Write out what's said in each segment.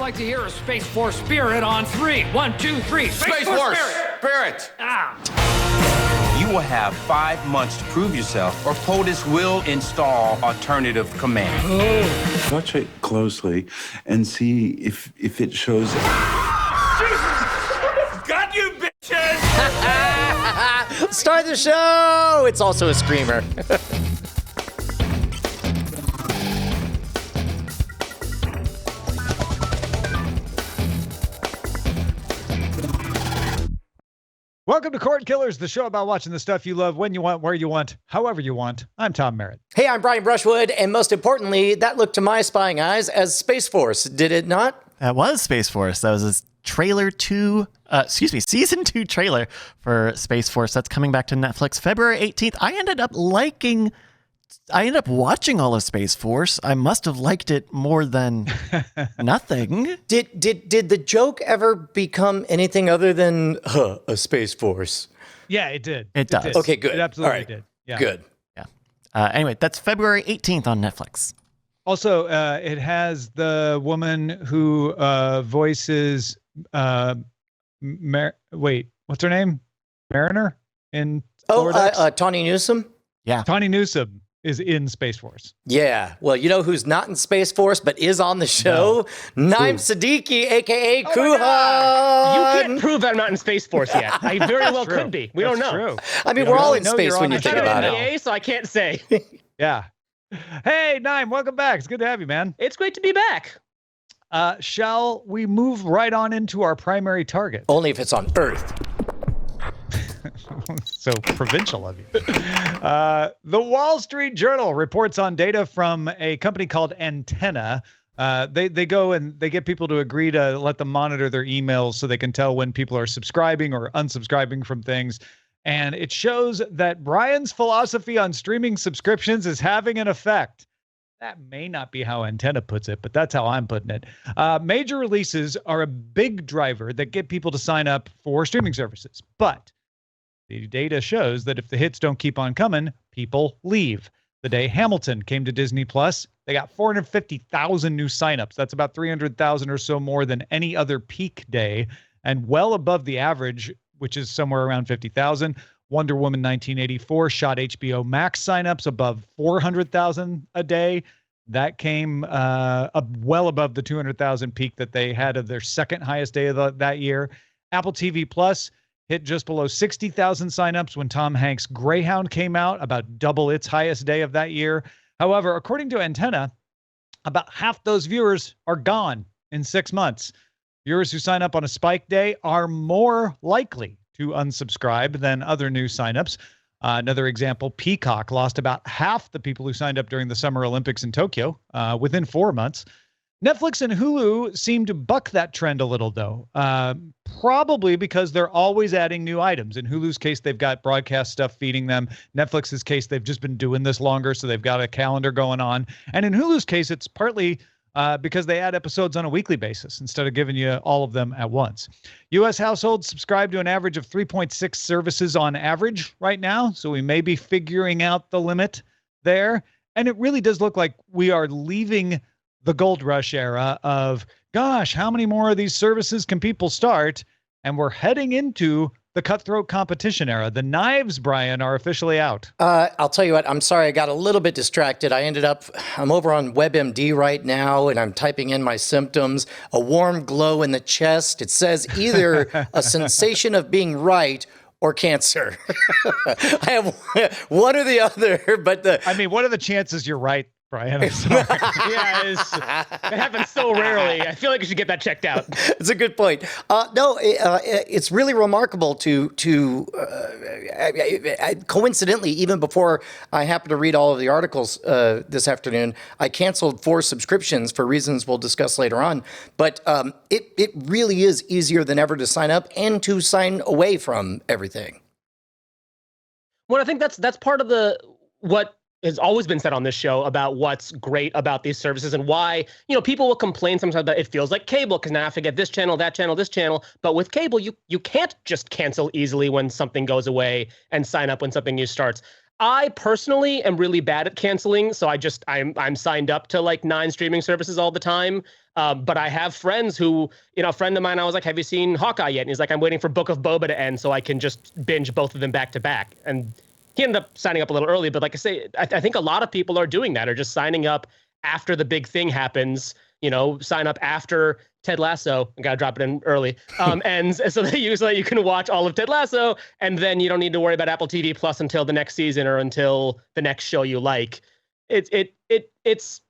like to hear a Space Force spirit on 3. 1, 2, 3. Space Force spirit. You will have 5 months to prove yourself, or POTUS will install alternative command. Watch it closely and see if it shows. Got you, bitches! Star of the show! It's also a screamer. Welcome to Cordkillers, the show about watching the stuff you love when you want, where you want, however you want. I'm Tom Merritt. Hey, I'm Brian Brushwood, and most importantly, that looked to my spying eyes as Space Force, did it not? That was Space Force. That was a season 2 trailer for Space Force. That's coming back to Netflix February 18th. I ended up watching all of Space Force. I must have liked it more than nothing. Did the joke ever become anything other than a Space Force? Yeah, it did. It does. Did. Okay, good. It absolutely All right. did. Yeah. Good. Yeah. Anyway, that's February 18th on Netflix. Also, it has the woman who voices wait, what's her name? Mariner in Florida? Tawny Newsome? Yeah. Tawny Newsome is in Space Force. Yeah. Well, you know who's not in Space Force but is on the show? No. Naaim Siddiqui, a.k.a. Kuhan. You can't prove I'm not in Space Force yet. I very well could be. We don't know. True. I mean, we're all in space when you think about it. So I can't say. Yeah. Hey, Naaim, welcome back. It's good to have you, man. It's great to be back. Shall we move right on into our primary target? Only if it's on Earth. So provincial of you. The Wall Street Journal reports on data from a company called Antenna. They go and they get people to agree to let them monitor their emails so they can tell when people are subscribing or unsubscribing from things. And it shows that Brian's philosophy on streaming subscriptions is having an effect. That may not be how Antenna puts it, but that's how I'm putting it. Major releases are a big driver that get people to sign up for streaming services. But the data shows that if the hits don't keep on coming, people leave. The day Hamilton came to Disney Plus, they got 450,000 new signups. That's about 300,000 or so more than any other peak day, and well above the average, which is somewhere around 50,000. Wonder Woman 1984 shot HBO Max signups above 400,000 a day. That came well above the 200,000 peak that they had of their second highest day of that year. Apple TV Plus hit just below 60,000 signups when Tom Hanks' Greyhound came out, about double its highest day of that year. However, according to Antenna, about half those viewers are gone in 6 months. Viewers who sign up on a spike day are more likely to unsubscribe than other new signups. Another example, Peacock lost about half the people who signed up during the Summer Olympics in Tokyo within 4 months. Netflix and Hulu seem to buck that trend a little, though, probably because they're always adding new items. In Hulu's case, they've got broadcast stuff feeding them. Netflix's case, they've just been doing this longer, so they've got a calendar going on. And in Hulu's case, it's partly because they add episodes on a weekly basis instead of giving you all of them at once. U.S. households subscribe to an average of 3.6 services on average right now, so we may be figuring out the limit there. And it really does look like we are leaving the gold rush era of, gosh, how many more of these services can people start? And we're heading into the cutthroat competition era. The knives, Brian, are officially out. I'll tell you what, I'm sorry, I got a little bit distracted. I'm over on WebMD right now, and I'm typing in my symptoms. A warm glow in the chest. It says either a sensation of being right or cancer. I have one or the other, but what are the chances you're right, Brian? I'm sorry. Yeah, it happens so rarely. I feel like you should get that checked out. It's a good point. It's really remarkable to coincidentally, even before I happened to read all of the articles this afternoon, I canceled 4 subscriptions for reasons we'll discuss later on. But it really is easier than ever to sign up and to sign away from everything. Well, I think that's part of what has always been said on this show about what's great about these services and why, people will complain sometimes that it feels like cable because now I have to get this channel, that channel, this channel. But with cable, you can't just cancel easily when something goes away and sign up when something new starts. I personally am really bad at canceling, so I'm signed up to like 9 streaming services all the time. But I have friends who, a friend of mine, I was like, have you seen Hawkeye yet? And he's like, I'm waiting for Book of Boba to end so I can just binge both of them back to back. And he ended up signing up a little early. But like I say, I think a lot of people are doing that, are just signing up after the big thing happens, sign up after Ted Lasso. I got to drop it in early. And so they usually you can watch all of Ted Lasso, and then you don't need to worry about Apple TV Plus until the next season or until the next show you like. It's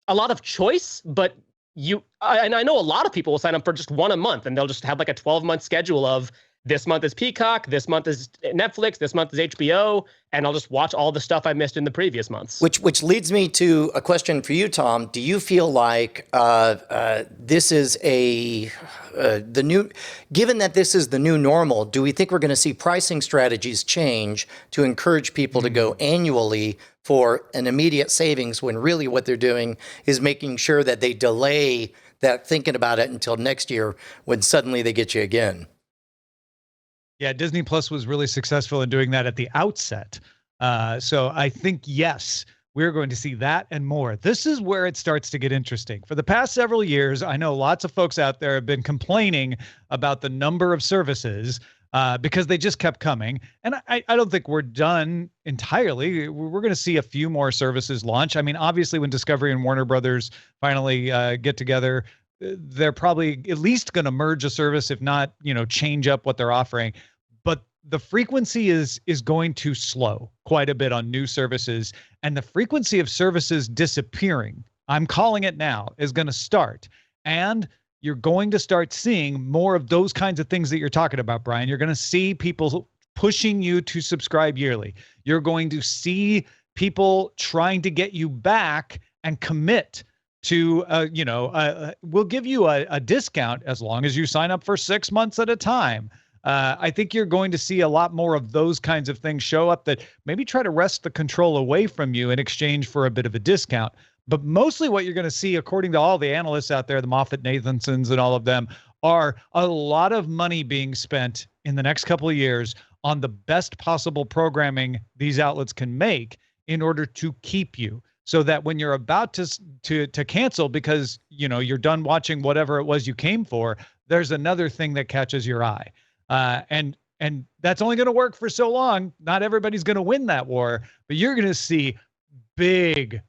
a lot of choice, but and I know a lot of people will sign up for just one a month, and they'll just have like a 12-month schedule of this month is Peacock, this month is Netflix, this month is HBO, and I'll just watch all the stuff I missed in the previous months. Which leads me to a question for you, Tom. Do you feel like this is the new, given that this is the new normal, do we think we're going to see pricing strategies change to encourage people to go annually for an immediate savings when really what they're doing is making sure that they delay that thinking about it until next year when suddenly they get you again? Yeah, Disney Plus was really successful in doing that at the outset. So I think, yes, we're going to see that and more. This is where it starts to get interesting. For the past several years, I know lots of folks out there have been complaining about the number of services because they just kept coming. And I don't think we're done entirely. We're going to see a few more services launch. I mean, obviously, when Discovery and Warner Brothers finally get together, they're probably at least going to merge a service, if not, change up what they're offering. But the frequency is going to slow quite a bit on new services, and the frequency of services disappearing, I'm calling it now, is going to start. And you're going to start seeing more of those kinds of things that you're talking about, Brian. You're going to see people pushing you to subscribe yearly. You're going to see people trying to get you back and commit to, we'll give you a discount as long as you sign up for 6 months at a time. I think you're going to see a lot more of those kinds of things show up that maybe try to wrest the control away from you in exchange for a bit of a discount. But mostly what you're going to see, according to all the analysts out there, the Moffett-Nathansons and all of them, are a lot of money being spent in the next couple of years on the best possible programming these outlets can make in order to keep you. So that when you're about to cancel because, you're done watching whatever it was you came for, there's another thing that catches your eye. And that's only going to work for so long. Not everybody's going to win that war, but you're going to see big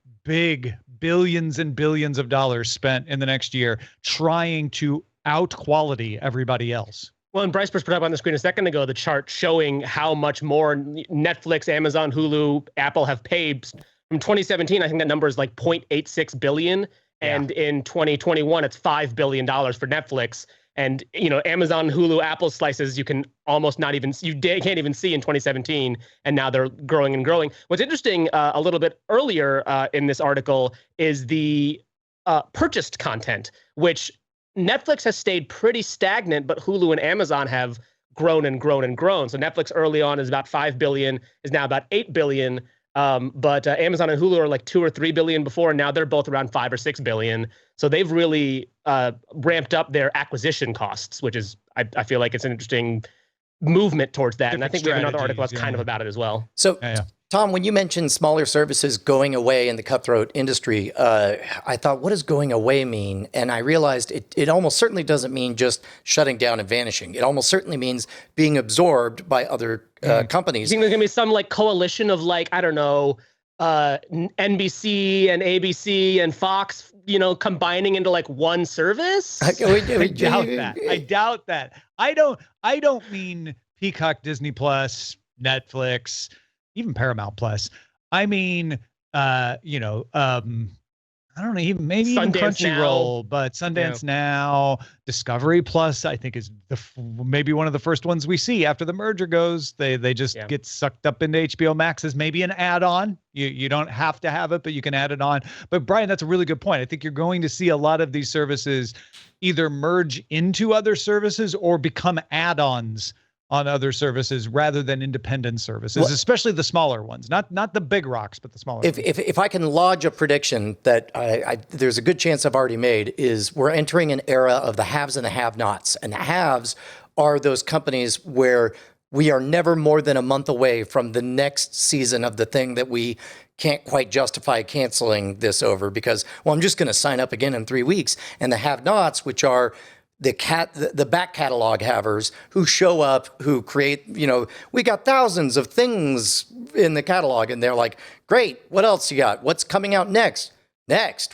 billions and billions of dollars spent in the next year trying to out quality everybody else. Well, and Bryce put up on the screen a second ago the chart showing how much more Netflix, Amazon, Hulu, Apple have paid. From 2017, I think that number is like 0.86 billion. And in 2021, it's $5 billion for Netflix. And, Amazon, Hulu, Apple slices, you can almost not even, can't even see in 2017. And now they're growing and growing. What's interesting a little bit earlier in this article is the purchased content, which Netflix has stayed pretty stagnant, but Hulu and Amazon have grown and grown and grown. So Netflix early on is about 5 billion, is now about 8 billion. But Amazon and Hulu are like 2 or 3 billion before, and now they're both around 5 or 6 billion. So they've really ramped up their acquisition costs, which is, I feel like it's an interesting movement towards that. And I think we have another article that's kind of about it as well. So, Tom, when you mentioned smaller services going away in the cutthroat industry, I thought, what does going away mean? And I realized it almost certainly doesn't mean just shutting down and vanishing. It almost certainly means being absorbed by other companies. You think there's going to be some like coalition of like, I don't know, NBC and ABC and Fox, combining into like one service? I doubt that. I doubt that. I don't mean Peacock, Disney Plus, Netflix, even Paramount Plus. I mean, I don't know, even Crunchyroll, but Sundance Now, Discovery Plus, I think is maybe one of the first ones we see after the merger goes. They just get sucked up into HBO Max as maybe an add-on. You don't have to have it, but you can add it on. But Brian, that's a really good point. I think you're going to see a lot of these services either merge into other services or become add-ons on other services rather than independent services, especially the smaller ones, not the big rocks, but the smaller ones. If I can lodge a prediction that there's a good chance I've already made, is we're entering an era of the haves and the have-nots. And the haves are those companies where we are never more than a month away from the next season of the thing that we can't quite justify canceling this over because, well, I'm just going to sign up again in 3 weeks. And the have-nots, which are the back catalog havers who show up, who create, we got thousands of things in the catalog, and they're like, great, what else you got? What's coming out next?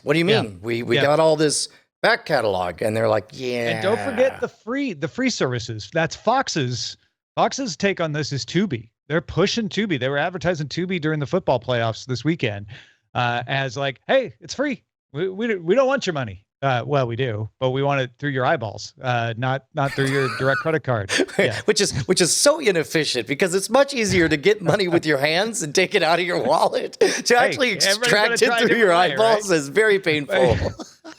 What do you mean? We got all this back catalog, and they're like, yeah. And don't forget the free services. That's Fox's take on this is Tubi. They're pushing Tubi. They were advertising Tubi during the football playoffs this weekend as like, hey, it's free. We don't want your money. Well, we do, but we want it through your eyeballs, not through your direct credit card. Yeah. which is so inefficient because it's much easier to get money with your hands and take it out of your wallet. To actually extract it through your eyeballs is very painful.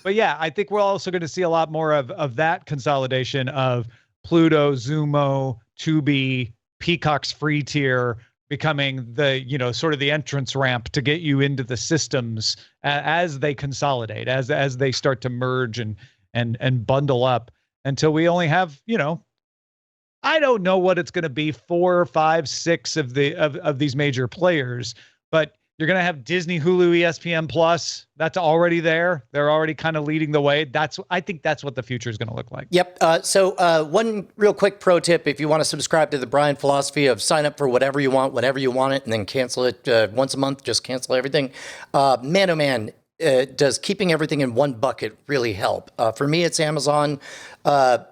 But yeah, I think we're also going to see a lot more of that consolidation of Pluto, Zumo, Tubi, Peacock's free tier becoming the, sort of the entrance ramp to get you into the systems as they consolidate, as they start to merge and bundle up until we only have, I don't know what it's going to be, 4, 5, 6 of these major players, but you're going to have Disney, Hulu, ESPN Plus. That's already there. They're already kind of leading the way. I think that's what the future is going to look like. Yep. So one real quick pro tip, if you want to subscribe to the Brian philosophy of sign up for whatever you want, whenever you want it, and then cancel it once a month, just cancel everything. Man, oh man, does keeping everything in one bucket really help? For me, it's Amazon. I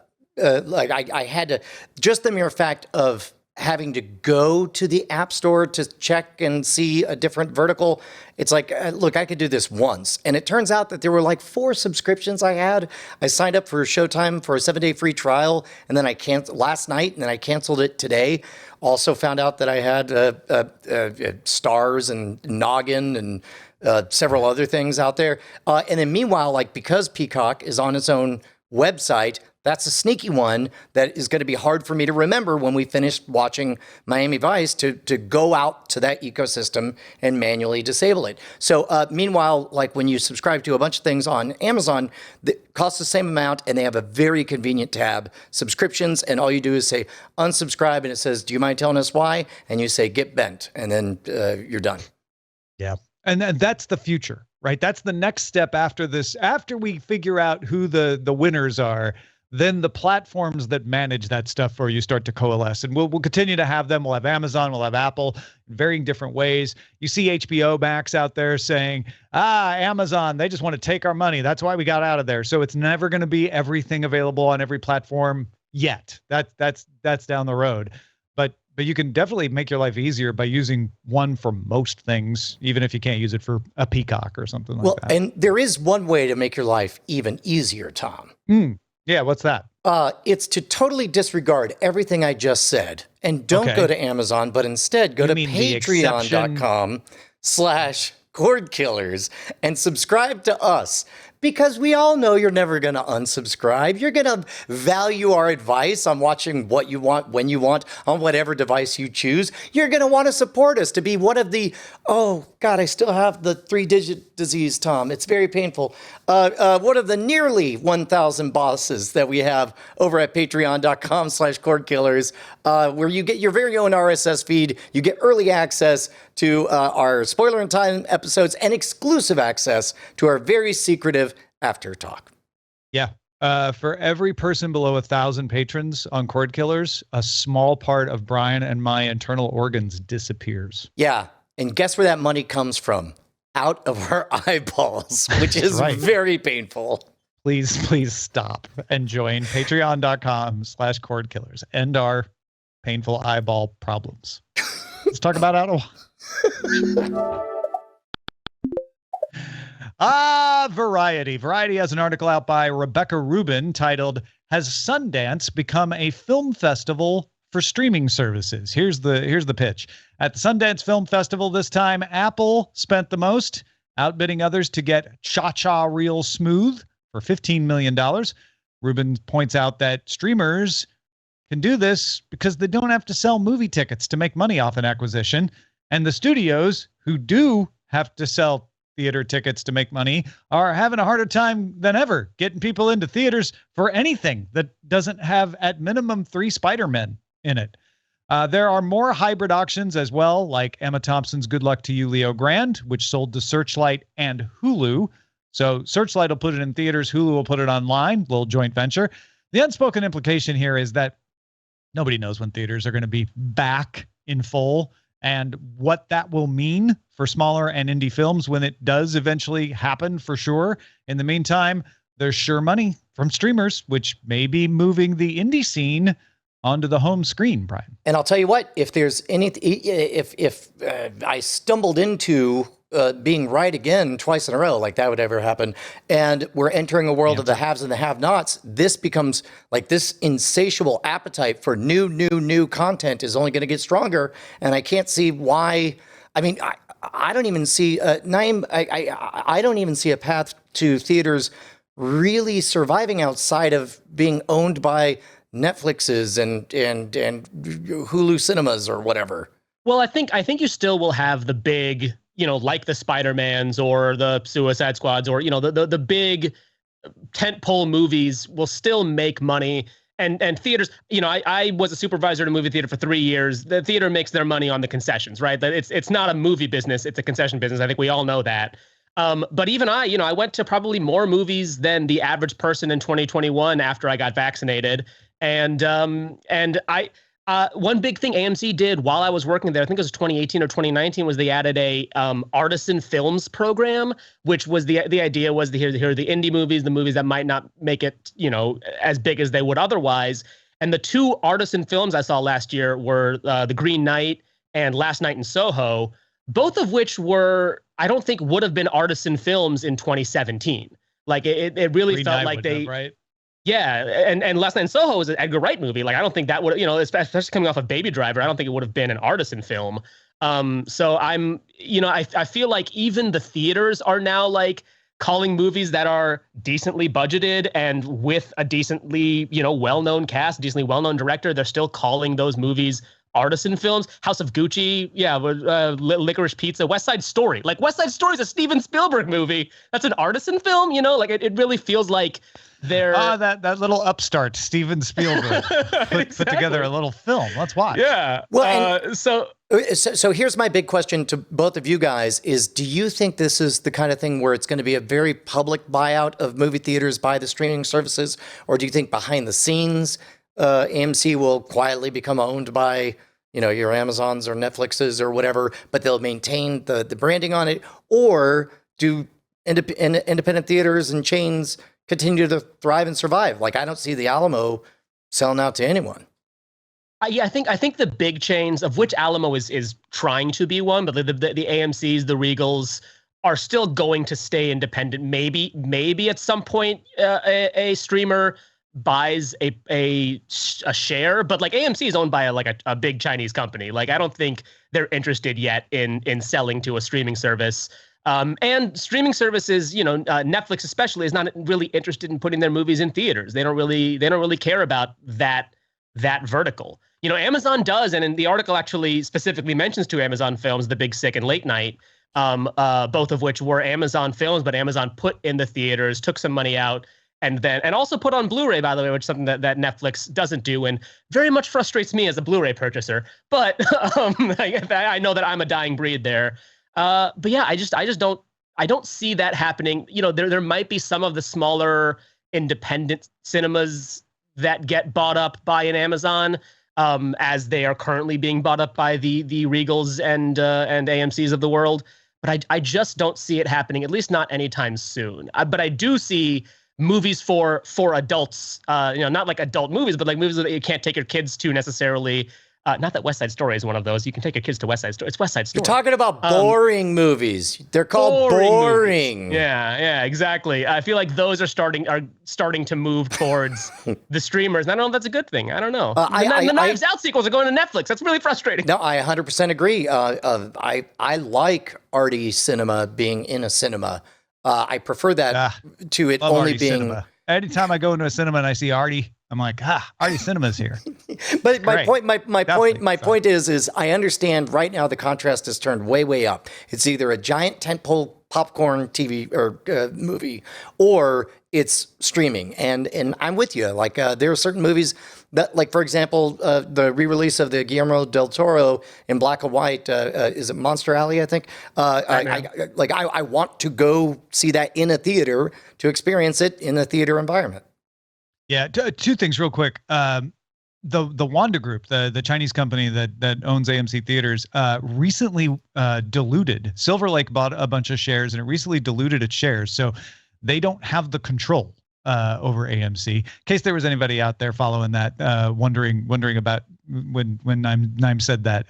had to, just the mere fact of having to go to the App Store to check and see a different vertical. It's like, look, I could do this once. And it turns out that there were like 4 subscriptions I had. I signed up for Showtime for a 7-day free trial, and then I canceled last night, and then I canceled it today. Also found out that I had Stars and Noggin and several other things out there. And then meanwhile, like because Peacock is on its own website, that's a sneaky one that is going to be hard for me to remember when we finish watching Miami Vice to go out to that ecosystem and manually disable it. So meanwhile, like when you subscribe to a bunch of things on Amazon, it costs the same amount and they have a very convenient tab, subscriptions, and all you do is say unsubscribe and it says, do you mind telling us why? And you say get bent and then you're done. Yeah. And that's the future, right? That's the next step after this. After we figure out who the winners are, then the platforms that manage that stuff for you start to coalesce. And we'll continue to have them. We'll have Amazon, we'll have Apple in varying different ways. You see HBO Max out there saying, Amazon, they just want to take our money. That's why we got out of there. So it's never going to be everything available on every platform yet. That's down the road. But you can definitely make your life easier by using one for most things, even if you can't use it for a Peacock or something like that. And there is one way to make your life even easier, Tom. Yeah, what's that? It's to totally disregard everything I just said and don't go to Amazon, but instead go to patreon.com/Cordkillers and subscribe to us. Because we all know you're never going to unsubscribe. You're going to value our advice on watching what you want, when you want, on whatever device you choose. You're going to want to support us to be one of the, oh, God, I still have the 3-digit disease, Tom. It's very painful. One of the nearly 1,000 bosses that we have over at patreon.com/Cordkillers, where you get your very own RSS feed. You get early access to our Spoilerin Time episodes and exclusive access to our very secretive after talk. Yeah. For every person below 1,000 patrons on Cordkillers, a small part of Brian and my internal organs disappears. Yeah. And guess where that money comes from? Out of our eyeballs, which is very painful. Please stop and join patreon.com/Cordkillers. End our painful eyeball problems. Let's talk about Out of Variety. Variety has an article out by Rebecca Rubin titled, "Has Sundance Become a Film Festival for Streaming Services?" Here's the pitch. At the Sundance Film Festival this time, Apple spent the most, outbidding others to get Cha-Cha Real Smooth for $15 million. Rubin points out that streamers can do this because they don't have to sell movie tickets to make money off an acquisition. And the studios who do have to sell theater tickets to make money are having a harder time than ever getting people into theaters for anything that doesn't have at minimum 3 Spider-Men in it. There are more hybrid auctions as well, like Emma Thompson's Good Luck to You, Leo Grand, which sold to Searchlight and Hulu. So Searchlight will put it in theaters, Hulu will put it online, little joint venture. The unspoken implication here is that nobody knows when theaters are going to be back in full and what that will mean for smaller and indie films when it does eventually happen, for sure. In the meantime, there's sure money from streamers, which may be moving the indie scene onto the home screen, Brian. And I'll tell you what, if there's any, if I stumbled into being right again twice in a row, like that would ever happen, and we're entering a world of the haves and the have-nots, this becomes like this insatiable appetite for new content is only going to get stronger. And I can't see why. I mean, I don't even see, Naaim, I don't even see a path to theaters really surviving outside of being owned by Netflix's and Hulu cinemas or whatever. Well, I think you still will have the big, like the Spider-Mans or the Suicide Squads or, the big tentpole movies will still make money. And theaters, I was a supervisor at a movie theater for 3 years. The theater makes their money on the concessions, right? That it's not a movie business, it's a concession business. I think we all know that. But even I went to probably more movies than the average person in 2021 after I got vaccinated. And one big thing AMC did while I was working there, I think it was 2018 or 2019, was they added a artisan films program, which was the idea was to hear the indie movies, the movies that might not make it, as big as they would otherwise. And the two artisan films I saw last year were The Green Knight and Last Night in Soho, both of which were, I don't think would have been artisan films in 2017. Like it really Green felt Knight like they, right? Yeah, and Last Night in Soho was an Edgar Wright movie. Like, I don't think that would, especially coming off of Baby Driver, I don't think it would have been an artisan film. So I'm, I feel like even the theaters are now like calling movies that are decently budgeted and with a decently, well-known cast, decently well-known director, they're still calling those movies artisan films. House of Gucci, Licorice Pizza, West Side Story. Like, West Side Story is a Steven Spielberg movie. That's an artisan film, like it really feels like they're that little upstart Steven Spielberg put together a little film. Let's watch. Yeah. Well, so here's my big question to both of you guys is, do you think this is the kind of thing where it's going to be a very public buyout of movie theaters by the streaming services? Or do you think behind the scenes, AMC will quietly become owned by, your Amazons or Netflixes or whatever, but they'll maintain the branding on it? Or do independent theaters and chains continue to thrive and survive? Like, I don't see the Alamo selling out to anyone. Yeah, I think the big chains, of which Alamo is trying to be one, but the AMCs, the Regals are still going to stay independent. Maybe at some point a streamer buys a share, but like AMC is owned by a big Chinese company. Like, I don't think they're interested yet in selling to a streaming service. And streaming services, Netflix especially, is not really interested in putting their movies in theaters. They don't really care about that vertical. Amazon does, and in the article actually specifically mentions two Amazon films, The Big Sick and Late Night, both of which were Amazon films, but Amazon put in the theaters, took some money out, and also put on Blu-ray, by the way, which is something that Netflix doesn't do, and very much frustrates me as a Blu-ray purchaser. But I know that I'm a dying breed there. But yeah, I just don't see that happening. There might be some of the smaller independent cinemas that get bought up by an Amazon, as they are currently being bought up by the Regals and AMCs of the world. But I just don't see it happening, at least not anytime soon. But I do see movies for adults, not like adult movies, but like movies that you can't take your kids to necessarily. Not that West Side Story is one of those. You can take your kids to West Side Story. It's West Side Story. You're talking about boring movies. They're called boring. Yeah, exactly. I feel like those are starting to move towards the streamers. And I don't know if that's a good thing. I don't know. The Knives Out sequels are going to Netflix. That's really frustrating. No, I 100% agree. I like arty cinema being in a cinema. I prefer that to it only being. Cinema. Anytime I go into a cinema and I see arty, I'm like, arty cinema's here. But my point is I understand right now the contrast has turned way up. It's either a giant tentpole popcorn TV or movie, or it's streaming. And I'm with you. Like there are certain movies that, like for example, the re-release of the Guillermo del Toro in black and white. Is it Monster Alley? I think. I want to go see that in a theater to experience it in a theater environment. Yeah, two things real quick. The Wanda Group, the Chinese company that owns AMC theaters, recently diluted. Silver Lake bought a bunch of shares, and it recently diluted its shares, so they don't have the control over AMC. In case there was anybody out there following that, wondering about when Naaim said that,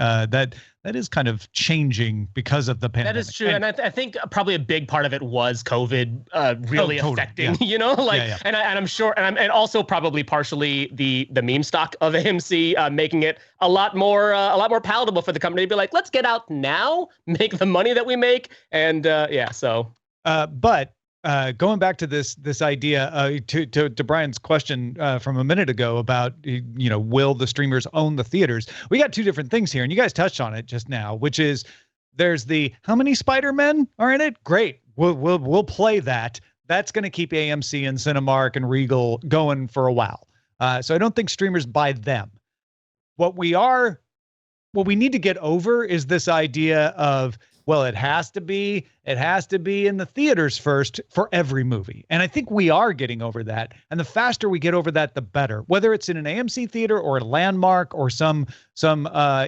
that is kind of changing because of the pandemic. That is true, and I think probably a big part of it was COVID really affecting, and I'm sure, and also probably partially the meme stock of AMC making it a lot more palatable for the company to be like, let's get out now, make the money that we make, and but going back to this idea, to Brian's question from a minute ago about, will the streamers own the theaters? We got two different things here, and you guys touched on it just now, which is there's the how many Spider-Men are in it? Great, we'll play that. That's going to keep AMC and Cinemark and Regal going for a while. So I don't think streamers buy them. What we need to get over is this idea of, well, it has to be in the theaters first for every movie. And I think we are getting over that. And the faster we get over that, the better. Whether it's in an AMC theater or a Landmark or some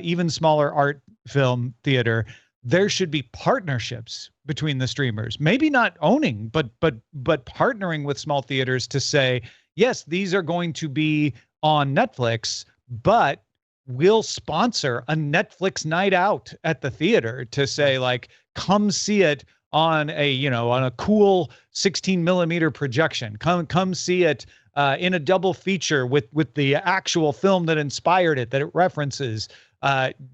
even smaller art film theater, there should be partnerships between the streamers. Maybe not owning, but partnering with small theaters to say, yes, these are going to be on Netflix, but we'll sponsor a Netflix night out at the theater to say, like, come see it on a cool 16 millimeter projection. Come see it in a double feature with the actual film that inspired it, that it references.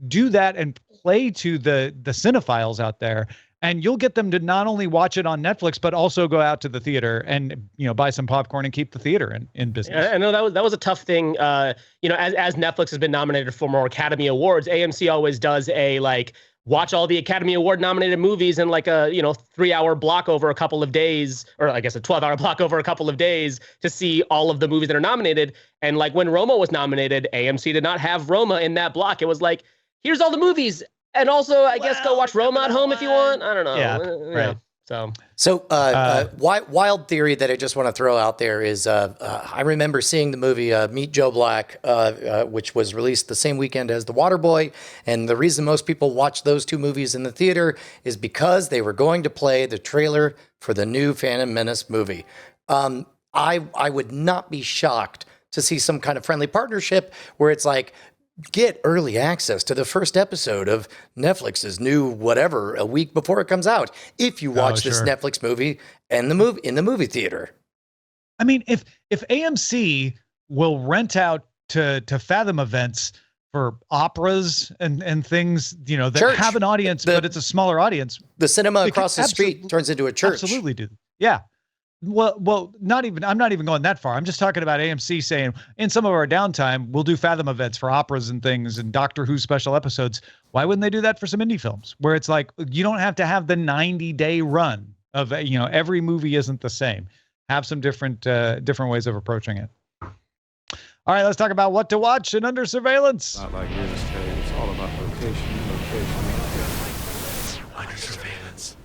Do that and play to the cinephiles out there, and you'll get them to not only watch it on Netflix, but also go out to the theater and, buy some popcorn and keep the theater in business. I know that was a tough thing. As Netflix has been nominated for more Academy Awards, AMC always does a watch all the Academy Award nominated movies in a 3-hour block over a couple of days, or I guess a 12-hour block over a couple of days to see all of the movies that are nominated. And when Roma was nominated, AMC did not have Roma in that block. It was like, here's all the movies. And also, I guess go watch Roma at home if you want. I don't know. Yeah, right. So wild theory that I just want to throw out there is I remember seeing the movie Meet Joe Black, which was released the same weekend as The Waterboy. And the reason most people watched those two movies in the theater is because they were going to play the trailer for the new Phantom Menace movie. I would not be shocked to see some kind of friendly partnership where it's like, get early access to the first episode of Netflix's new whatever a week before it comes out if you watch this Netflix movie and in the movie theater. I mean, if AMC will rent out to Fathom events for operas and things, that church. have an audience, but it's a smaller audience. The cinema across the street turns into a church. Absolutely do. Yeah. Well, I'm not even going that far. I'm just talking about AMC saying in some of our downtime, we'll do Fathom events for operas and things and Doctor Who special episodes. Why wouldn't they do that for some indie films where it's like, you don't have to have the 90-day run of, every movie isn't the same. Have some different ways of approaching it. All right, let's talk about what to watch and Under Surveillance. Not like real estate. It's all about location. Under surveillance.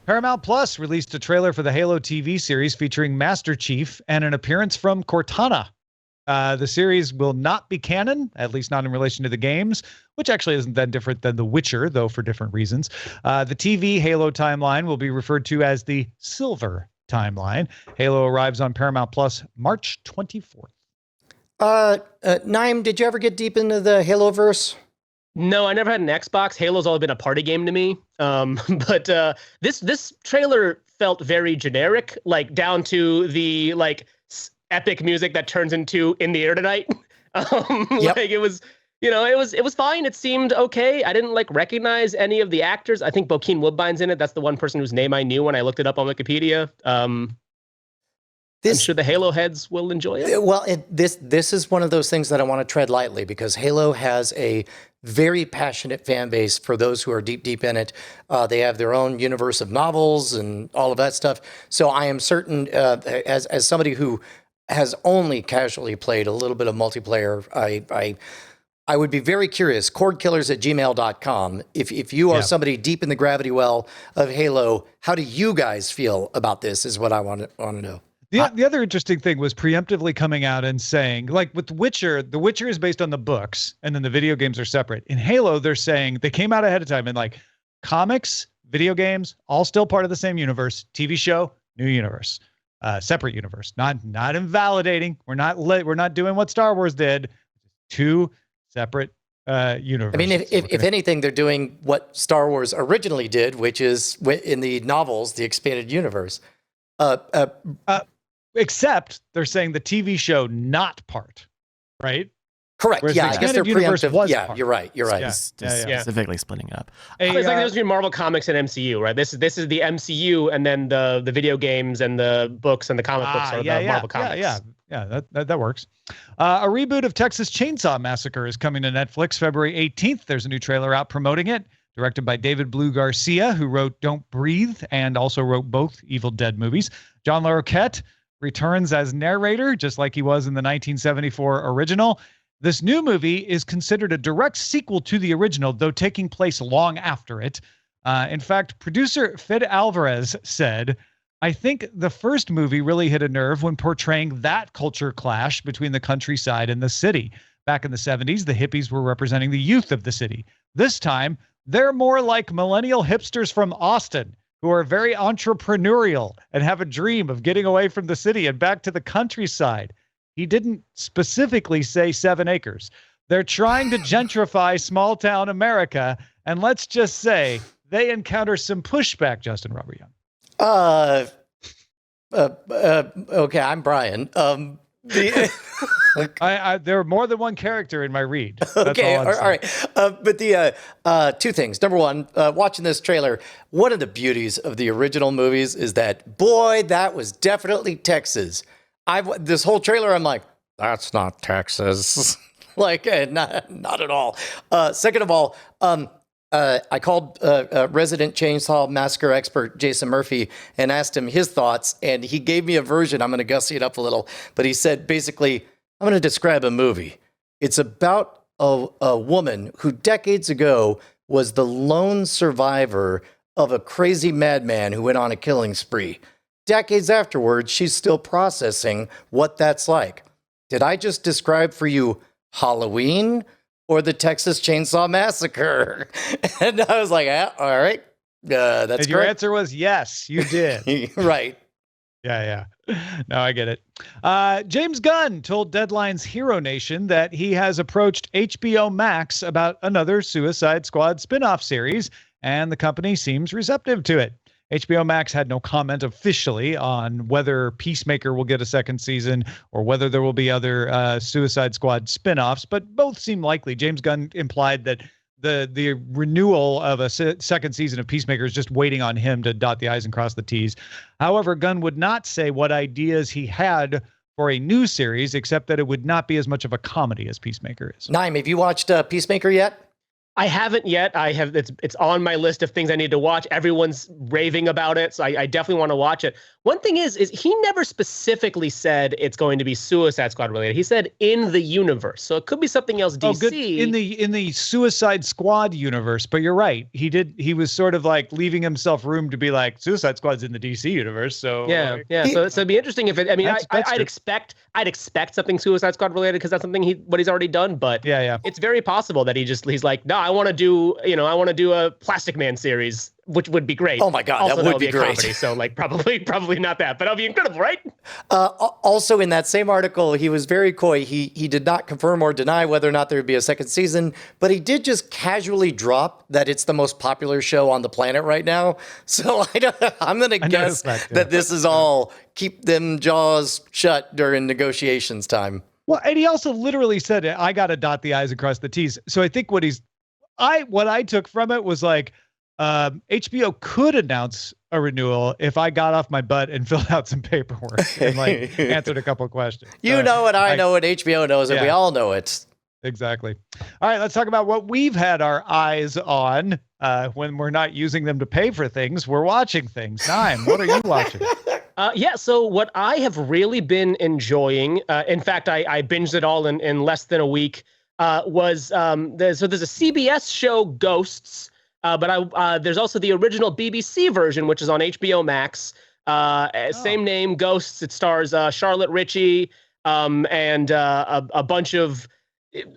Paramount Plus released a trailer for the Halo TV series featuring Master Chief and an appearance from Cortana. The series will not be canon, at least not in relation to the games, which actually isn't that different than The Witcher, though for different reasons. The TV Halo timeline will be referred to as the Silver Timeline. Halo arrives on Paramount Plus March 24th. Naaim, did you ever get deep into the Haloverse? No, I never had an Xbox. Halo's always been a party game to me. But this trailer felt very generic, down to the epic music that turns into In the Air Tonight. Yep. It was, it was fine. It seemed okay. I didn't recognize any of the actors. I think Bokeem Woodbine's in it. That's the one person whose name I knew when I looked it up on Wikipedia. I'm sure the Halo heads will enjoy it. Well, this is one of those things that I want to tread lightly because Halo has a very passionate fan base for those who are deep in it. They have their own universe of novels and all of that stuff. So I am certain, as somebody who has only casually played a little bit of multiplayer, I would be very curious. Cordkillers@gmail.com. If you are somebody deep in the gravity well of Halo, how do you guys feel about this? Is what I want to know. The other interesting thing was preemptively coming out and saying, like with Witcher, The Witcher is based on the books, and then the video games are separate. In Halo, they're saying they came out ahead of time and like comics, video games, all still part of the same universe. TV show, new universe, separate universe. Not invalidating. We're not doing what Star Wars did. Two separate universes. I mean, if anything, they're doing what Star Wars originally did, which is in the novels, the expanded universe. Except they're saying the TV show not part, right? Correct. Whereas I guess they're preemptive. part. You're right. Specifically splitting it up. It's like there's between Marvel Comics and MCU, right? This is the MCU, and then the video games and the books and the comic books are the Marvel Comics. Yeah, that works. A reboot of Texas Chainsaw Massacre is coming to Netflix February 18th. There's a new trailer out promoting it. Directed by David Blue Garcia, who wrote Don't Breathe and also wrote both Evil Dead movies. John Larroquette returns as narrator, just like he was in the 1974 original. This new movie is considered a direct sequel to the original, though taking place long after it. In fact, producer Fed Alvarez said, I think the first movie really hit a nerve when portraying that culture clash between the countryside and the city. Back in the 70s, the hippies were representing the youth of the city. This time, they're more like millennial hipsters from Austin who are very entrepreneurial and have a dream of getting away from the city and back to the countryside. He didn't specifically say 7 acres. They're trying to gentrify small town America, and let's just say they encounter some pushback, Justin Robert Young. Okay, I'm Brian. There are more than one character in my read. That's okay, all right. But the two things. Number one, watching this trailer, one of the beauties of the original movies is that, boy, that was definitely Texas. This whole trailer, I'm like, that's not Texas. Like, not at all. Second of all, I called resident Chainsaw Massacre expert Jason Murphy and asked him his thoughts, and he gave me a version. I'm going to gussy it up a little, but he said, basically, I'm going to describe a movie. It's about a woman who decades ago was the lone survivor of a crazy madman who went on a killing spree. Decades afterwards, she's still processing what that's like. Did I just describe for you Halloween or the Texas Chainsaw Massacre? And I was like, all right, that's and your answer was yes, you did. Right. Yeah. No, I get it. James Gunn told Deadline's Hero Nation that he has approached HBO Max about another Suicide Squad spin-off series, and the company seems receptive to it. HBO Max had no comment officially on whether Peacemaker will get a second season or whether there will be other Suicide Squad spin-offs, but both seem likely. James Gunn implied that the renewal of a second season of Peacemaker is just waiting on him to dot the I's and cross the T's. However, Gunn would not say what ideas he had for a new series, except that it would not be as much of a comedy as Peacemaker is. Naaim, have you watched Peacemaker yet? I haven't yet. I have. It's on my list of things I need to watch. Everyone's raving about it, so I definitely want to watch it. One thing is he never specifically said it's going to be Suicide Squad related. He said in the universe, so it could be something else. DC. Oh, good. In the Suicide Squad universe, but you're right. He was sort of like leaving himself room to be like Suicide Squad's in the DC universe. So yeah. So it'd be interesting if it. I mean, I'd expect something Suicide Squad related because that's something he's already done. But yeah, it's very possible that he's like, no, I want to do a Plastic Man series, which would be great. Oh my God, also, that would be great. Comedy, so like probably not that, but that'll be incredible, right? Also, in that same article, he was very coy. He did not confirm or deny whether or not there would be a second season, but he did just casually drop that it's the most popular show on the planet right now. So I'm going to guess that this is all keep them jaws shut during negotiations time. Well, and he also literally said, I got to dot the I's and cross the T's. So I think what I took from it was like, HBO could announce a renewal if I got off my butt and filled out some paperwork and like answered a couple of questions. You know it, I know it, HBO knows it, we all know it. Exactly. All right, let's talk about what we've had our eyes on when we're not using them to pay for things. We're watching things. Naaim, what are you watching? So what I have really been enjoying, in fact, I binged it all in less than a week, was there's a CBS show, Ghosts, but there's also the original BBC version, which is on HBO Max. Same name, Ghosts. It stars Charlotte Ritchie and a bunch of...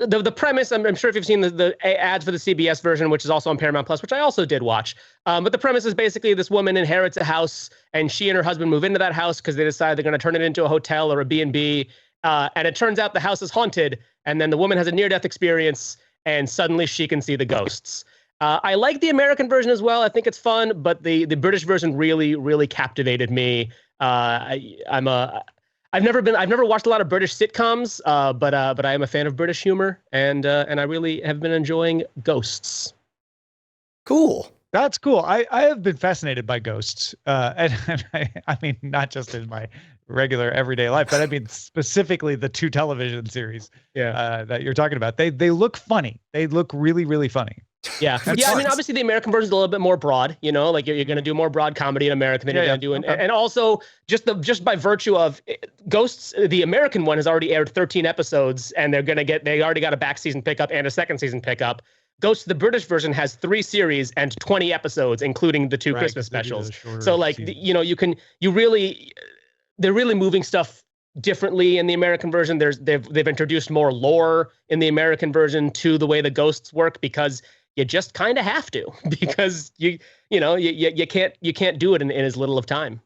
The premise, I'm sure if you've seen the ads for the CBS version, which is also on Paramount Plus, which I also did watch. But the premise is basically this woman inherits a house, and she and her husband move into that house because they decide they're going to turn it into a hotel or a B&B. And it turns out the house is haunted, and then the woman has a near-death experience, and suddenly she can see the ghosts. I like the American version as well. I think it's fun, but the British version really, really captivated me. I've never watched a lot of British sitcoms, but I am a fan of British humor, and I really have been enjoying Ghosts. Cool. That's cool. I have been fascinated by Ghosts, and I mean not just in my regular everyday life, but I mean specifically the 2 television series that you're talking about. They look funny. They look really, really funny. Yeah. I mean, obviously the American version is a little bit more broad, like you're going to do more broad comedy in America than you're going to do. And also just by virtue of Ghosts, the American one has already aired 13 episodes, and they already got a back season pickup and a second season pickup. Ghosts, the British version, has 3 series and 20 episodes, including the 2 Christmas specials. So they're really moving stuff differently in the American version. They've introduced more lore in the American version to the way the ghosts work, because you just kind of have to, because you can't do it in as little of time.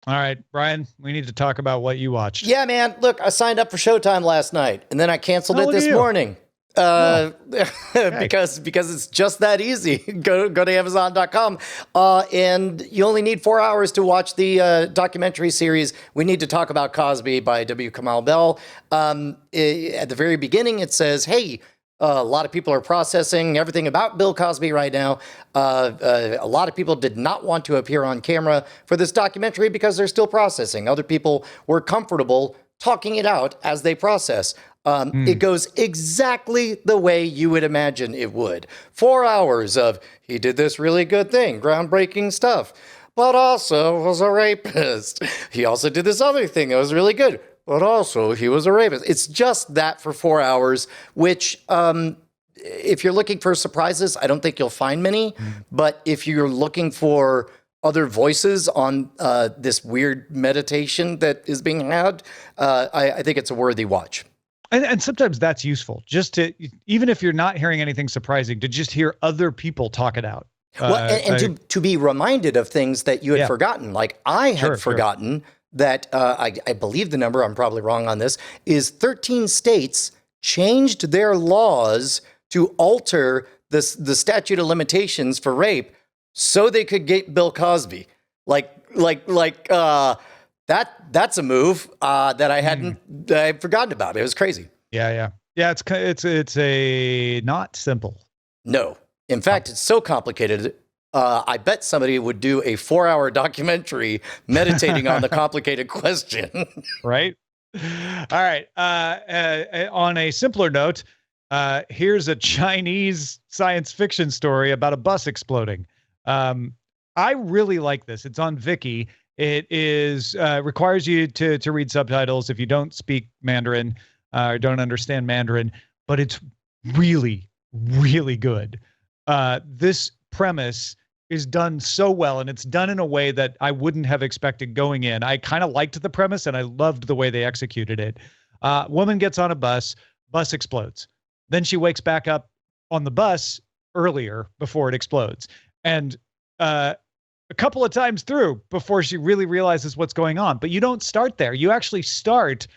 All right, Brian, we need to talk about what you watched. Yeah, man. Look, I signed up for Showtime last night, and then I canceled it this morning. Because it's just that easy. Go to Amazon.com, and you only need 4 hours to watch the documentary series We Need to Talk About Cosby by W. Kamau Bell. At the very beginning, it says, hey, a lot of people are processing everything about Bill Cosby right now. A lot of people did not want to appear on camera for this documentary because they're still processing. Other people were comfortable talking it out as they process. It goes exactly the way you would imagine it would. 4 hours of, he did this really good thing, groundbreaking stuff, but also was a rapist. He also did this other thing that was really good, but also he was a rapist. It's just that for 4 hours, which if you're looking for surprises, I don't think you'll find many. But if you're looking for other voices on this weird meditation that is being had, I think it's a worthy watch. And sometimes that's useful, just to, even if you're not hearing anything surprising, to just hear other people talk it out. To be reminded of things that you had forgotten. Like I had forgotten that, I believe the number, I'm probably wrong on this, is 13 states changed their laws to alter the statute of limitations for rape so they could get Bill Cosby. That's a move that I'd forgotten about. It was crazy. Yeah. It's a not simple. No, in fact, it's so complicated. I bet somebody would do a 4-hour documentary meditating on the complicated question. Right. All right. On a simpler note, here's a Chinese science fiction story about a bus exploding. I really like this. It's on Viki. It is requires you to read subtitles if you don't speak Mandarin or don't understand Mandarin, but it's really, really good. This premise is done so well, and it's done in a way that I wouldn't have expected going in. I kind of liked the premise, and I loved the way they executed it. Woman gets on a bus explodes. Then she wakes back up on the bus earlier before it explodes. And a couple of times through before she really realizes what's going on. But you don't start there. You actually start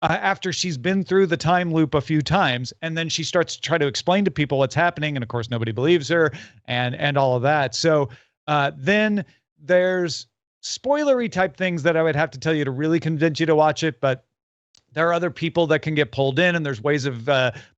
after she's been through the time loop a few times, and then she starts to try to explain to people what's happening. And of course, nobody believes her and all of that. So then there's spoilery type things that I would have to tell you to really convince you to watch it. But there are other people that can get pulled in, and there's ways of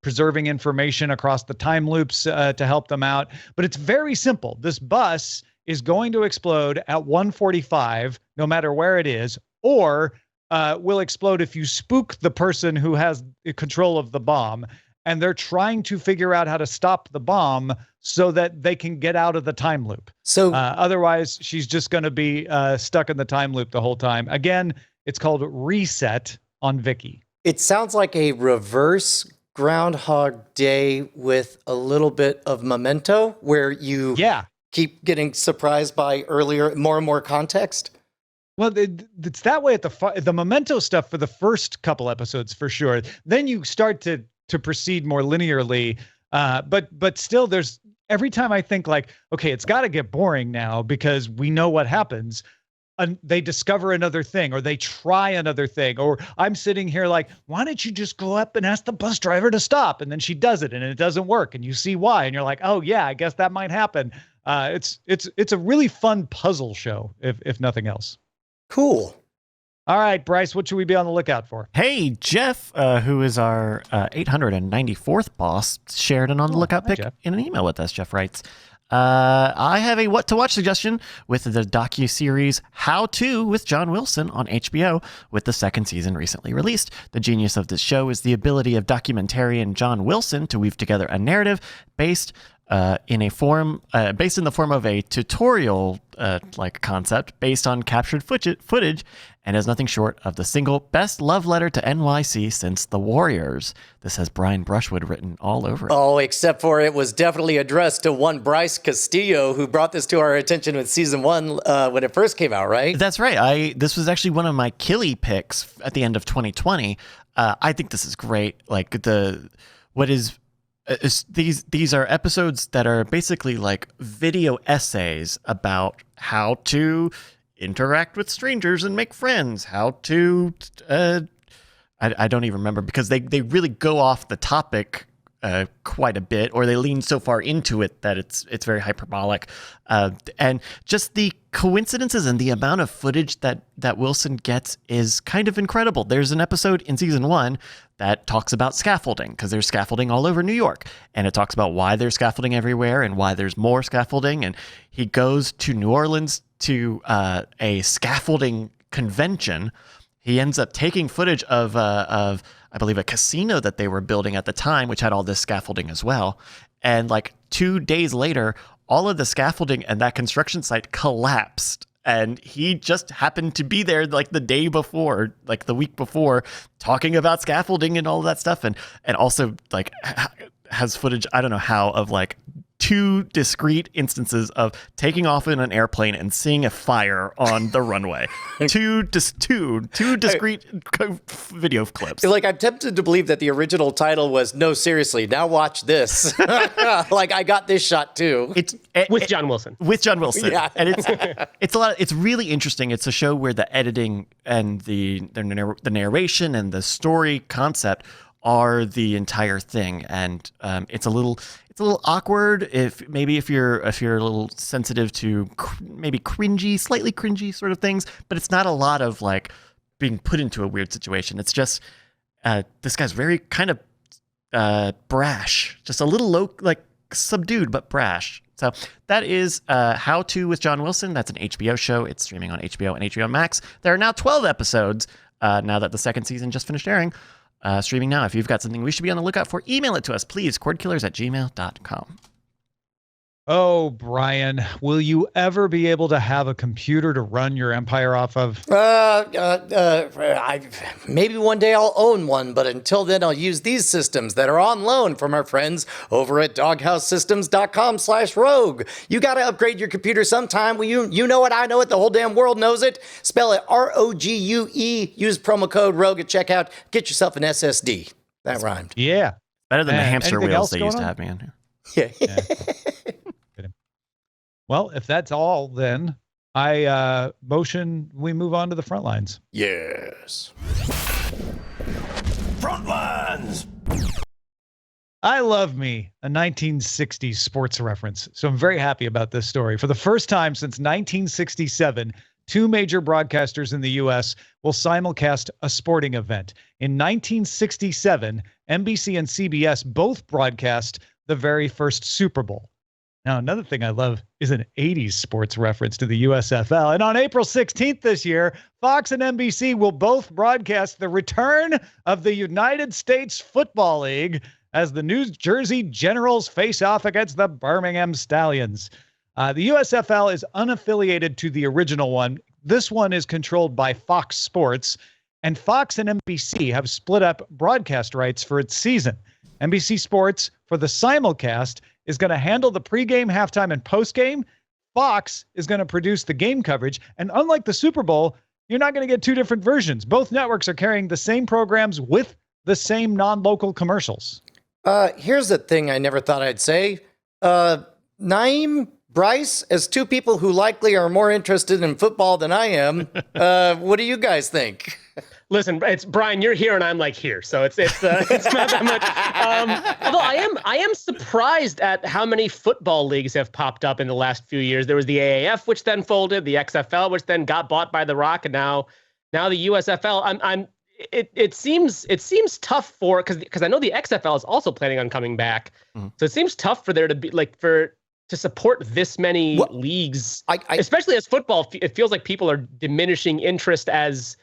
preserving information across the time loops to help them out. But it's very simple. This bus is going to explode at 1:45, no matter where it is, or will explode if you spook the person who has control of the bomb. And they're trying to figure out how to stop the bomb so that they can get out of the time loop. So otherwise, she's just going to be stuck in the time loop the whole time. Again, it's called Reset on Viki. it sounds like a reverse Groundhog Day with a little bit of Memento, where you keep getting surprised by more and more context. Well, it's that way at the Memento stuff for the first couple episodes for sure. Then you start to proceed more linearly. But still, there's every time I think like, okay, it's got to get boring now because we know what happens. And they discover another thing, or they try another thing, or I'm sitting here like, why don't you just go up and ask the bus driver to stop? And then she does it, and it doesn't work, and you see why, and you're like, oh yeah, I guess that might happen. It's a really fun puzzle show, if nothing else. Cool. All right, Bryce, what should we be on the lookout for? Hey, Jeff, who is our 894th boss, shared an on the lookout pick in an email with us. Jeff writes, I have a what to watch suggestion with the docuseries How To with John Wilson on HBO, with the second season recently released. The genius of this show is the ability of documentarian John Wilson to weave together a narrative based in the form of a tutorial like concept based on captured footage, and is nothing short of the single best love letter to NYC since The Warriors. This has Brian Brushwood written all over it. Oh, except for it was definitely addressed to one Bryce Castillo, who brought this to our attention with season 1 when it first came out, right? That's right. This was actually one of my Killy picks at the end of 2020. I think this is great. Like these are episodes that are basically like video essays about how to interact with strangers and make friends, how to I don't even remember, because they really go off the topic quite a bit, or they lean so far into it that it's very hyperbolic, and just the coincidences and the amount of footage that Wilson gets is kind of incredible. There's an episode in season 1 that talks about scaffolding, because there's scaffolding all over New York, and it talks about why there's scaffolding everywhere and why there's more scaffolding. And he goes to New Orleans to a scaffolding convention. He ends up taking footage of I believe a casino that they were building at the time, which had all this scaffolding as well. And like 2 days later, all of the scaffolding and that construction site collapsed. And he just happened to be there like the day before, like the week before, talking about scaffolding and all of that stuff. And also like has footage, I don't know how, of like 2 discrete instances of taking off in an airplane and seeing a fire on the runway. two discrete video clips. Like, I'm tempted to believe that the original title was "No, seriously, now watch this." Like, I got this shot too. With John Wilson. With John Wilson. Yeah. And it's a lot. It's really interesting. It's a show where the editing and the narration and the story concept are the entire thing, and it's a little awkward if you're a little sensitive to slightly cringy sort of things, but it's not a lot of like being put into a weird situation. It's just this guy's very kind of brash, just a little low, like subdued but brash. So that is How To with John Wilson. That's an HBO show. It's streaming on HBO and HBO Max. There are now 12 episodes now that the second season just finished airing. Streaming now. If you've got something we should be on the lookout for, email it to us, please. Cordkillers@gmail.com. Oh, Brian, will you ever be able to have a computer to run your empire off of? Maybe one day I'll own one, but until then I'll use these systems that are on loan from our friends over at doghousesystems.com/rogue. You got to upgrade your computer sometime. Well, you know it, I know it, the whole damn world knows it. Spell it ROGUE. Use promo code ROGUE at checkout. Get yourself an SSD. That rhymed. Yeah. Better than the hamster anything wheels else they going used to on? have me on here. Yeah. Well, if that's all, then I motion we move on to the front lines. Yes. Front lines. I love me a 1960s sports reference, so I'm very happy about this story. For the first time since 1967, 2 major broadcasters in the U.S. will simulcast a sporting event. In 1967, NBC and CBS both broadcast the very first Super Bowl. Now, another thing I love is an 80s sports reference to the USFL. And on April 16th this year, Fox and NBC will both broadcast the return of the United States Football League as the New Jersey Generals face off against the Birmingham Stallions. The USFL is unaffiliated to the original one. This one is controlled by Fox Sports, and Fox and NBC have split up broadcast rights for its season. NBC Sports, for the simulcast, is going to handle the pregame, halftime, and postgame. Fox is going to produce the game coverage. And unlike the Super Bowl, you're not going to get two different versions. Both networks are carrying the same programs with the same non-local commercials. Here's the thing I never thought I'd say. Naaim, Bryce, as two people who likely are more interested in football than I am, what do you guys think? Listen, it's Brian. You're here, and I'm like here, so it's not that much. Although I am surprised at how many football leagues have popped up in the last few years. There was the AAF, which then folded, the XFL, which then got bought by The Rock, and now the USFL. It seems tough for because I know the XFL is also planning on coming back, so it seems tough for there to be to support this many leagues, especially as football. It feels like people are diminishing interest as.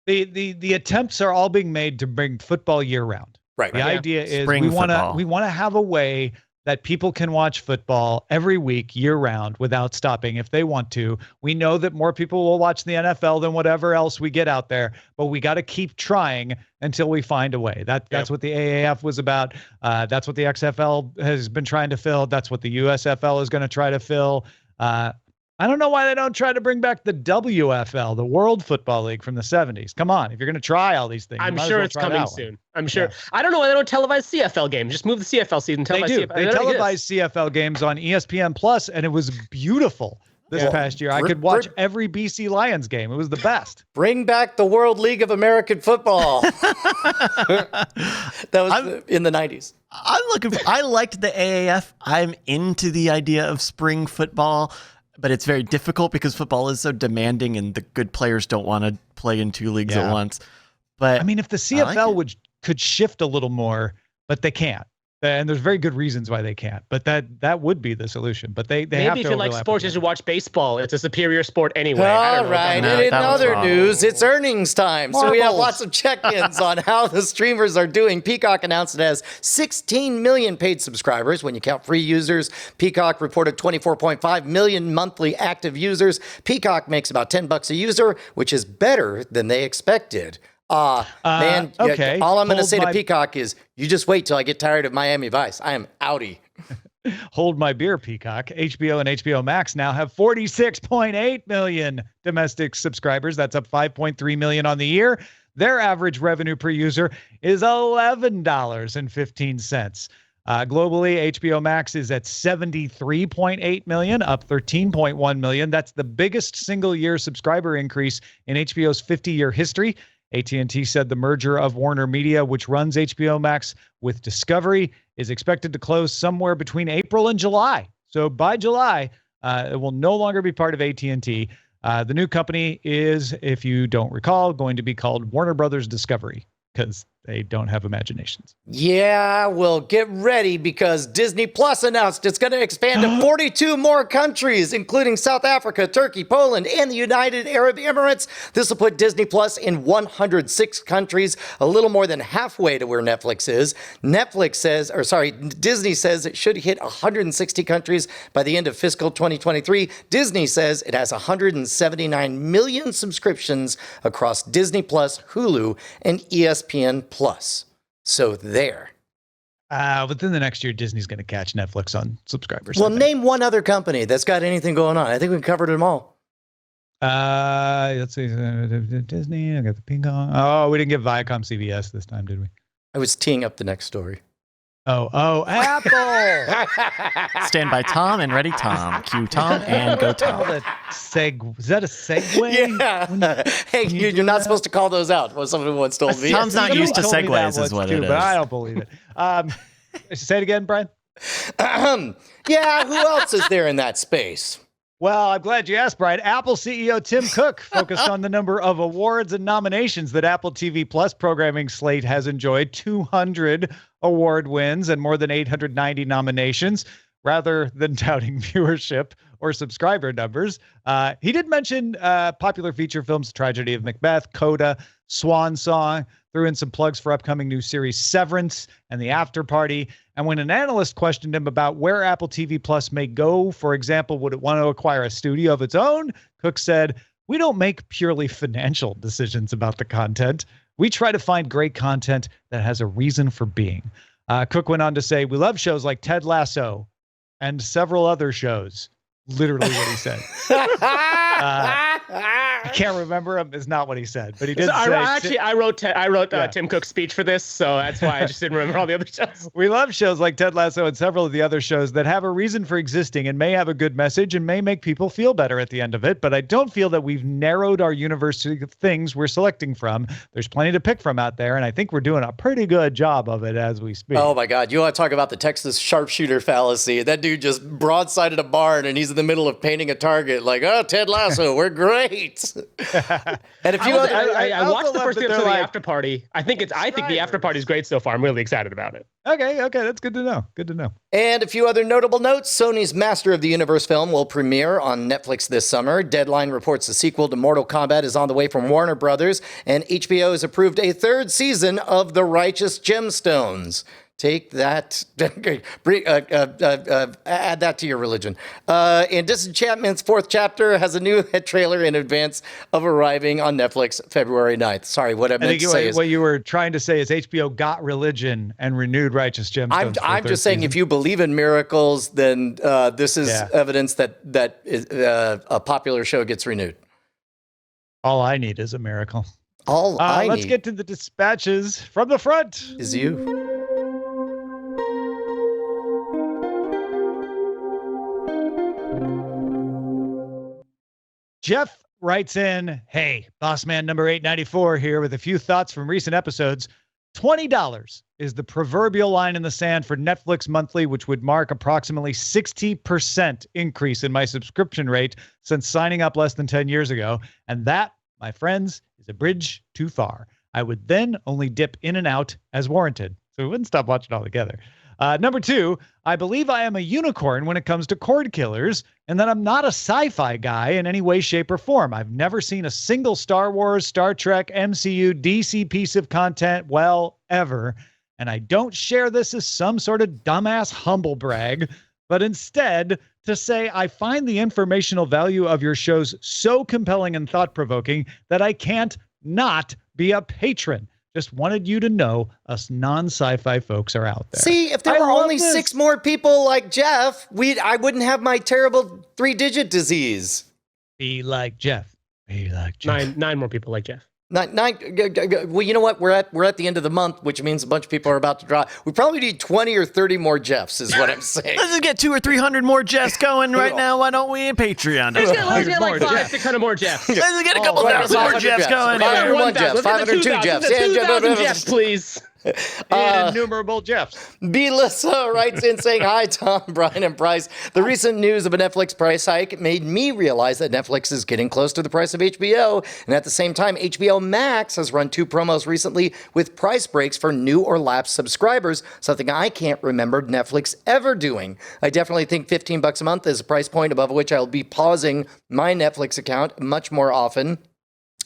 The attempts are all being made to bring football year round. Right. The idea is Spring we want football. to have a way that people can watch football every week year round without stopping if they want to. We know that more people will watch the NFL than whatever else we get out there, but we got to keep trying until we find a way. That's what the AAF was about. That's what the XFL has been trying to fill. That's what the USFL is going to try to fill. I don't know why they don't try to bring back the WFL, the World Football League from the 70s. Come on, if you're going to try all these things, I'm sure it's coming soon. I'm sure. Yeah. I don't know why they don't televise CFL games. Just move the CFL season. They do. They televise CFL games on ESPN Plus, and it was beautiful this past year. I could watch every BC Lions game. It was the best. Bring back the World League of American Football. That was in the 90s. I liked the AAF. I'm into the idea of spring football. But it's very difficult because football is so demanding and the good players don't want to play in two leagues at once. But I mean, if the CFL could shift a little more, but they can't. And there's very good reasons why they can't. But that would be the solution. But they maybe have to if you like sports, you should watch baseball. It's a superior sport anyway. All right. And in other news, it's earnings time. So we have lots of check-ins on how the streamers are doing. Peacock announced it has 16 million paid subscribers when you count free users. Peacock reported 24.5 million monthly active users. Peacock makes about $10 a user, which is better than they expected. Man, okay. All I'm going to say to Peacock is you just wait till I get tired of Miami Vice. I am outie. Hold my beer, Peacock. HBO and HBO Max now have 46.8 million domestic subscribers. That's up 5.3 million on the year. Their average revenue per user is $11.15. Globally, HBO Max is at 73.8 million, up 13.1 million. That's the biggest single-year subscriber increase in HBO's 50-year history. AT&T said the merger of Warner Media, which runs HBO Max, with Discovery is expected to close somewhere between April and July. So by July, it will no longer be part of AT&T. The new company is, if you don't recall, going to be called Warner Brothers Discovery because they don't have imaginations. Yeah, well, get ready because Disney Plus announced it's going to expand to 42 more countries, including South Africa, Turkey, Poland, and the United Arab Emirates. This will put Disney Plus in 106 countries, a little more than halfway to where Netflix is. Disney says it should hit 160 countries by the end of fiscal 2023. Disney says it has 179 million subscriptions across Disney Plus, Hulu, and ESPN Plus. So there. Within the next year, Disney's going to catch Netflix on subscribers. Well, name one other company that's got anything going on. I think we covered them all. Let's see. Disney, I got the Peacock. Oh, we didn't get Viacom CBS this time, did we? I was teeing up the next story. Oh, Apple! Stand by Tom and ready Tom. Cue Tom and go Tom. Is that a segue? Yeah. Hey, you're not supposed to call those out. Well, someone once told me. Tom's not used to segues is what it is. But I don't believe it. Say it again, Brian. Yeah, who else is there in that space? Well, I'm glad you asked, Brian. Apple CEO Tim Cook focused on the number of awards and nominations that Apple TV Plus programming slate has enjoyed. 200 award wins and more than 890 nominations, rather than touting viewership or subscriber numbers. He did mention popular feature films, Tragedy of Macbeth, Coda, Swan Song, threw in some plugs for upcoming new series Severance and The After Party. And when an analyst questioned him about where Apple TV Plus may go, for example, would it want to acquire a studio of its own? Cook said, "We don't make purely financial decisions about the content. We try to find great content that has a reason for being." Cook went on to say, "We love shows like Ted Lasso and several other shows." Literally what he said. I can't remember him. Is not what he said, but he did say. I wrote Tim Cook's speech for this, so that's why I just didn't remember all the other shows. We love shows like Ted Lasso and several of the other shows that have a reason for existing and may have a good message and may make people feel better at the end of it. But I don't feel that we've narrowed our universe of things we're selecting from. There's plenty to pick from out there, and I think we're doing a pretty good job of it as we speak. Oh my God! You want to talk about the Texas sharpshooter fallacy? That dude just broadsided a barn, and he's in the middle of painting a target. Like, oh, Ted Lasso, we're great. And if you, I watched the first episode of The After Party. I think The After Party is great so far. I'm really excited about it. Okay, that's good to know. Good to know. And a few other notable notes. Sony's Master of the Universe film will premiere on Netflix this summer. Deadline reports the sequel to Mortal Kombat is on the way from Warner Brothers, and HBO has approved a third season of The Righteous Gemstones. Take that, add that to your religion. And Disenchantment's fourth chapter has a new trailer in advance of arriving on Netflix February 9th. Sorry, what I meant to say is... What you were trying to say is HBO got religion and renewed Righteous Gemstones. I'm just saying, if you believe in miracles, then this is evidence that a popular show gets renewed. All I need is a miracle. Let's get to the dispatches from the front. Is you. Jeff writes in, "Hey, Bossman number 894 here with a few thoughts from recent episodes. $20 is the proverbial line in the sand for Netflix monthly, which would mark approximately 60% increase in my subscription rate since signing up less than 10 years ago. And that, my friends, is a bridge too far. I would then only dip in and out as warranted." So we wouldn't stop watching altogether. Number 2, I believe I am a unicorn when it comes to Cordkillers, and that I'm not a sci-fi guy in any way, shape, or form. I've never seen a single Star Wars, Star Trek, MCU, DC piece of content, ever. And I don't share this as some sort of dumbass humble brag, but instead to say I find the informational value of your shows so compelling and thought-provoking that I can't not be a patron. Just wanted you to know us non-sci-fi folks are out there. See, if there were only 6 more people like Jeff, I wouldn't have my terrible 3-digit disease. Be like Jeff. Be like Jeff. 9 more people like Jeff. 9. Well, you know what? We're at the end of the month, which means a bunch of people are about to drop. We probably need 20 or 30 more Jeffs, is what I'm saying. Let's just get 200 or 300 more Jeffs going right now. Why don't we in Patreon? Let's get like 500-600 more Jeffs. Let's get a couple thousand more Jeffs going. 501 Jeffs, 502 Jeffs. 2,000 Jeffs, please. Innumerable Jeffs. Belissa writes in saying, "Hi, Tom, Brian, and Bryce. The recent news of a Netflix price hike made me realize that Netflix is getting close to the price of HBO. And at the same time, HBO Max has run 2 promos recently with price breaks for new or lapsed subscribers, something I can't remember Netflix ever doing. I definitely think $15 a month is a price point above which I'll be pausing my Netflix account much more often."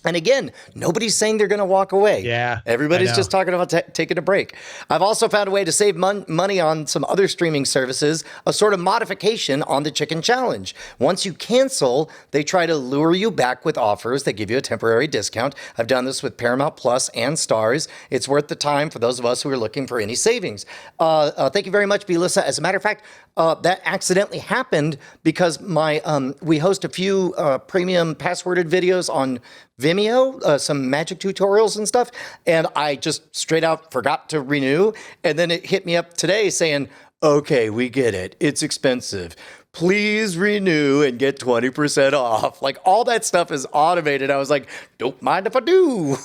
And again, nobody's saying they're going to walk away. Yeah, everybody's just talking about taking a break. I've also found a way to save money on some other streaming services, a sort of modification on the Chicken Challenge. Once you cancel, they try to lure you back with offers that give you a temporary discount. I've done this with Paramount Plus and Starz. It's worth the time for those of us who are looking for any savings. Thank you very much, Belissa. As a matter of fact, that accidentally happened because we host a few premium passworded videos on Vimeo, some magic tutorials and stuff, and I just straight out forgot to renew, and then it hit me up today saying, "Okay, we get it. It's expensive. Please renew and get 20% off." Like, all that stuff is automated. I was like, don't mind if I do.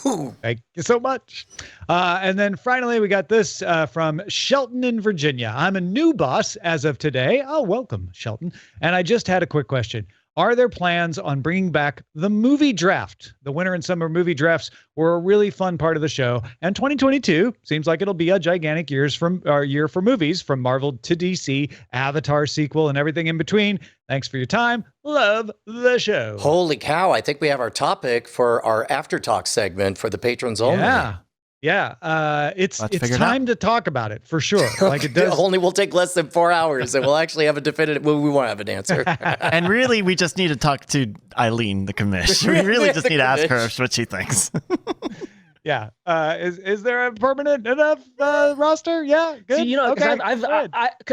Thank you so much. And then finally, we got this from Shelton in Virginia. "I'm a new boss as of today." Oh, welcome, Shelton. "And I just had a quick question. Are there plans on bringing back the movie draft? The winter and summer movie drafts were a really fun part of the show, and 2022 seems like it'll be a gigantic year for movies, from Marvel to DC, Avatar sequel, and everything in between. Thanks for your time. Love the show. Holy cow. I think we have our topic for our After Talk segment for the patrons only. Yeah. It's time to talk about it for sure. Like it does. Only will take less than 4 hours, and we'll actually have a definitive. We won't have an answer. And really, we just need to talk to Eileen, the commish. We really just need to ask her what she thinks. Yeah. Is there a permanent enough roster? Yeah. Good. See, okay.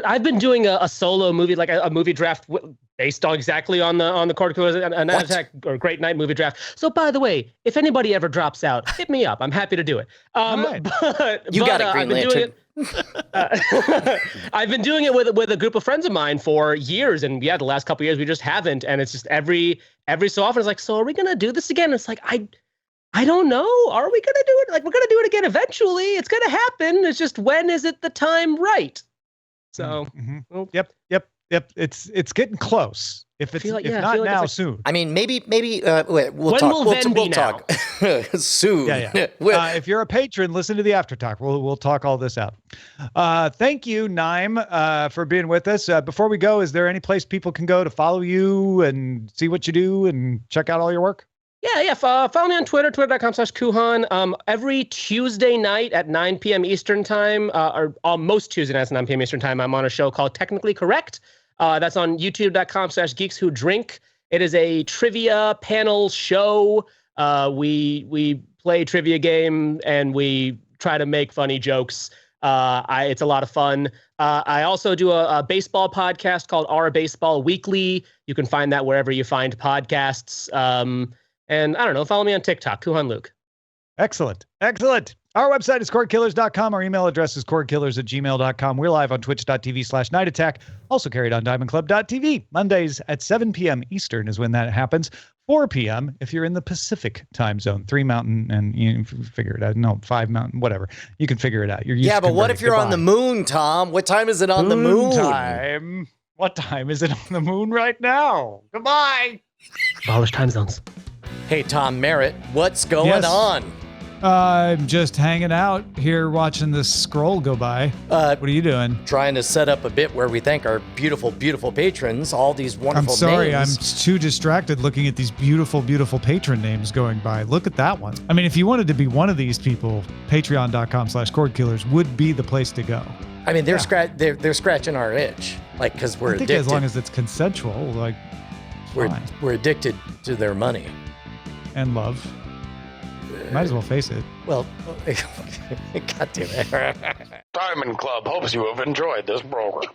I've been doing a solo movie, like a movie draft based on exactly on the Cordkillers and Attack or Great Night movie draft. So by the way, if anybody ever drops out, hit me up. I'm happy to do it. Got it, Green Lantern. I've been doing it with a group of friends of mine for years, and the last couple of years we just haven't. And it's just every so often it's like, so are we gonna do this again? It's like I don't know. Are we gonna do it? Like, we're gonna do it again eventually. It's gonna happen. It's just, when is it the time right? So, well, Yep. It's getting close. If not now, soon. I mean, maybe. We'll talk soon. Yeah. If you're a patron, listen to the After Talk. We'll talk all this out. Thank you, Naaim, for being with us. Before we go, is there any place people can go to follow you and see what you do and check out all your work? Yeah. Follow me on Twitter, twitter.com/Kuhan. Every Tuesday night at 9 p.m. Eastern time, or most Tuesday nights at 9 p.m. Eastern time, I'm on a show called Technically Correct. That's on youtube.com/geekswhodrink. It is a trivia panel show. We play trivia game and we try to make funny jokes. It's a lot of fun. I also do a baseball podcast called Our Baseball Weekly. You can find that wherever you find podcasts. And I don't know, follow me on TikTok, Kuhan Luke. Excellent. Our website is cordkillers.com. Our email address is cordkillers@gmail.com. We're live on twitch.tv/Night Attack. Also carried on diamondclub.tv. Mondays at 7 p.m. Eastern is when that happens. 4 p.m. if you're in the Pacific time zone. 3 Mountain, and you figure it out. No, 5 Mountain, whatever. You can figure it out. But what if you're on the moon, Tom? What time is it on the moon? Time. What time is it on the moon right now? Goodbye. Abolish time zones. Hey, Tom Merritt, what's going on? I'm just hanging out here watching this scroll go by. What are you doing? Trying to set up a bit where we thank our beautiful, beautiful patrons, all these wonderful names. I'm sorry, I'm too distracted looking at these beautiful, beautiful patron names going by. Look at that one. I mean, if you wanted to be one of these people, patreon.com/cordkillers would be the place to go. I mean, they're scratching our itch, like, because we're addicted. As long as it's consensual, like, we're addicted to their money. And love. Might as well face it. Well, God damn it. Diamond Club hopes you have enjoyed this program.